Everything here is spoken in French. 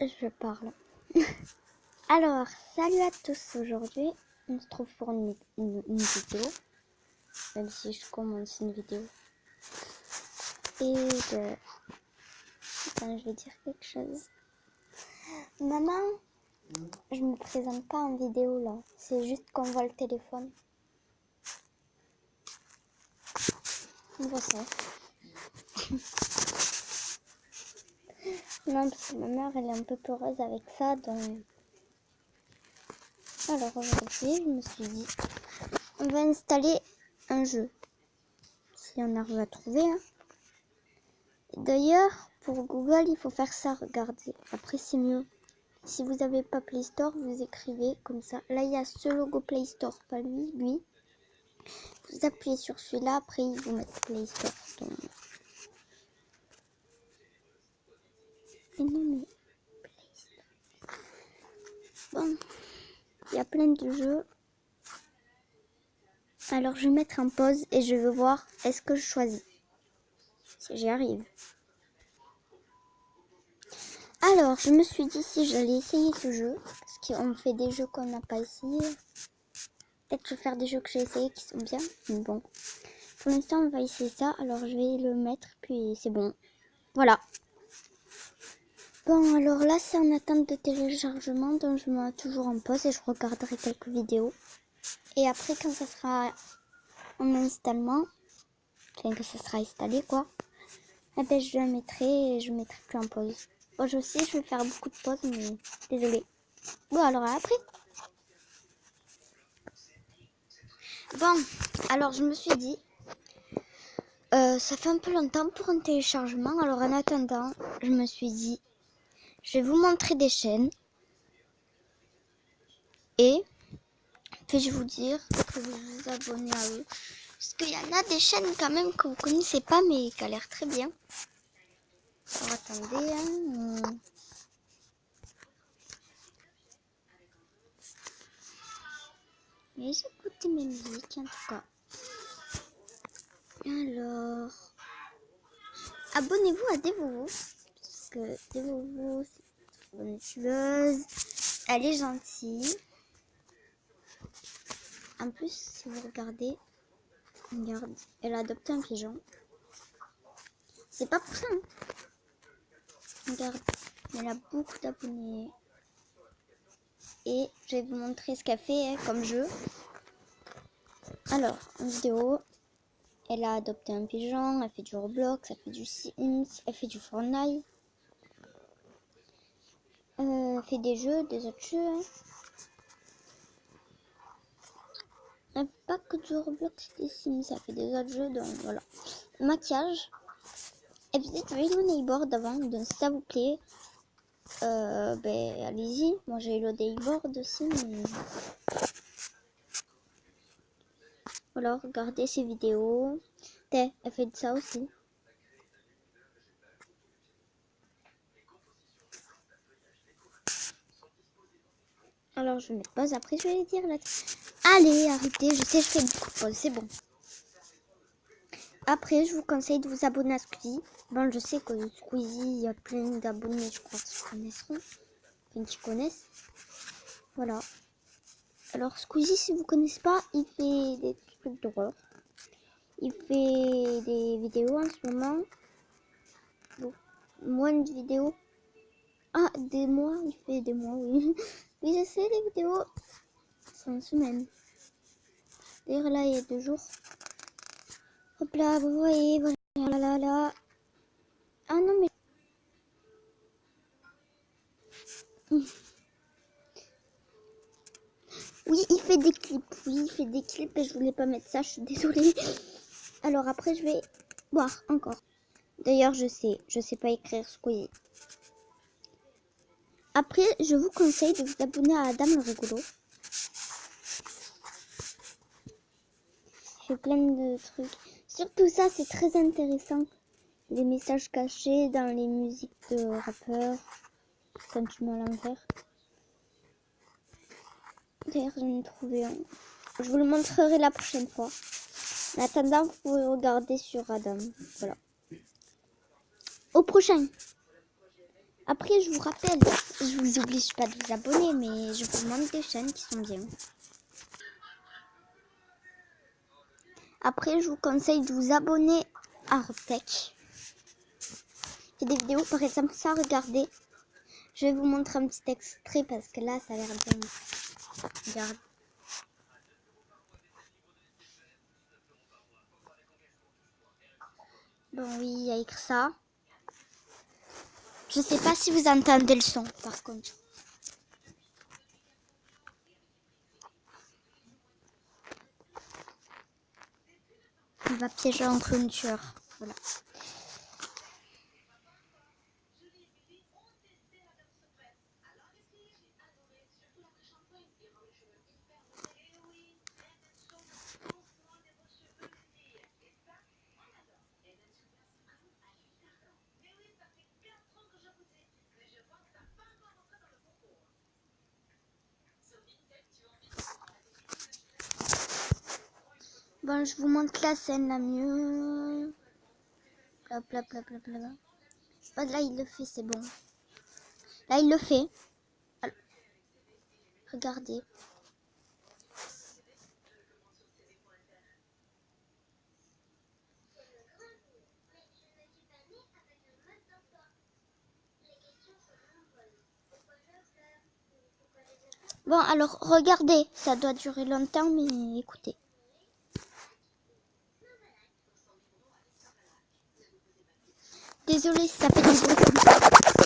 je parle. Alors, salut à tous. Aujourd'hui, on se trouve pour une vidéo. Même si je commence une vidéo. Attends, je vais dire quelque chose. Maman, je me présente pas en vidéo là. C'est juste qu'on voit le téléphone. On voit ça. Non, parce que ma mère, elle est un peu peureuse avec ça, donc... Alors aujourd'hui, je me suis dit, on va installer un jeu. Si on arrive à trouver, hein. D'ailleurs, pour Google, il faut faire ça, regardez. Après, c'est mieux. Si vous n'avez pas Play Store, vous écrivez comme ça. Là, il y a ce logo Play Store, pas lui. Vous appuyez sur celui-là, après, ils vous mettent Play Store. Donc... Et non, mais... Play Store. Bon, il y a plein de jeux. Alors, je vais mettre en pause et je vais voir est-ce que je choisis. Si j'y arrive. Alors, je me suis dit si j'allais essayer ce jeu, parce qu'on fait des jeux qu'on n'a pas essayé. Peut-être que je vais faire des jeux que j'ai essayés qui sont bien, mais bon. Pour l'instant, on va essayer ça, alors je vais le mettre, puis c'est bon. Voilà. Bon, alors là, c'est en attente de téléchargement, donc je me mets toujours en pause et je regarderai quelques vidéos. Et après, quand ça sera en installement, enfin que ça sera installé, quoi, eh ben, je la mettrai et je mettrai plus en pause. Bon, je sais, je vais faire beaucoup de pauses, mais désolée. Bon, alors à après. Bon, alors je me suis dit, ça fait un peu longtemps pour un téléchargement. Alors en attendant, je me suis dit, je vais vous montrer des chaînes. Et puis je vais vous dire que vous vous abonnez à eux. Parce qu'il y en a des chaînes quand même que vous ne connaissez pas, mais qui a l'air très bien. Alors attendez, hein. Mais j'écoute mes musiques en tout cas. Alors, abonnez-vous à Devovo. Parce que Devovo, c'est une bonne youtubeuse. Elle est gentille. En plus, si vous regardez, regarde, elle a adopté un pigeon. C'est pas pour ça, hein. Regarde, elle a beaucoup d'abonnés. Et je vais vous montrer ce qu'elle fait comme jeu. Alors, en vidéo, elle a adopté un pigeon, elle fait du Roblox, elle fait du Sims, elle fait du Fortnite. Elle fait des jeux, des autres jeux. Hein. Elle fait pas que du Roblox et des Sims, elle fait des autres jeux, donc voilà. Maquillage. Elle faisait du Hello Neighbor d'avant, donc si ça vous plaît, ben allez-y. Moi j'ai Hello Neighbor aussi, mais... Voilà, regardez ses vidéos. Elle fait de ça aussi. Alors je vais mettre pause, après je vais les dire là. Allez, arrêtez, je sais, je fais beaucoup de pause, c'est bon. Après, je vous conseille de vous abonner à Squeezie. Bon, je sais que Squeezie, il y a plein d'abonnés, je crois, qui connaisseront. Enfin, qui connaissent. Voilà. Alors, Squeezie, si vous ne connaissez pas, il fait des trucs d'horreur. Il fait des vidéos en ce moment. Bon, moins de vidéos. Ah, des mois, il fait des mois, oui. Oui, je sais, les vidéos, c'est une semaine. D'ailleurs, là, il y a 2 jours. Hop là, vous voyez, voilà, là. Ah non, mais... Oui, il fait des clips. Oui, il fait des clips et je voulais pas mettre ça, je suis désolée. Alors après, je vais boire encore. D'ailleurs, je sais pas écrire Squeezie. Après, je vous conseille de vous abonner à Adam le rigolo. Il fait plein de trucs. Surtout ça, c'est très intéressant. Les messages cachés dans les musiques de rappeurs. Quand tu mets à l'envers. D'ailleurs, j'en ai trouvé un. Je vous le montrerai la prochaine fois. En attendant, vous pouvez regarder sur Adam. Voilà. Au prochain. Après, je vous rappelle, je vous oblige pas de vous abonner, mais je vous montre des chaînes qui sont bien. Après, je vous conseille de vous abonner à Robtech. Il y a des vidéos, par exemple, ça, regardez. Je vais vous montrer un petit extrait parce que là, ça a l'air bien. Regarde. Bon, oui, il y a écrit ça. Je sais pas si vous entendez le son, par contre. Il va piéger un clown tueur. Voilà. Bon, je vous montre la scène la mieux. Hop, hop, hop, hop, hop. Oh, là, il le fait, c'est bon. Là, il le fait. Alors, regardez. Bon, alors, regardez. Ça doit durer longtemps, mais écoutez. Désolée si ça fait des bruits comme ça.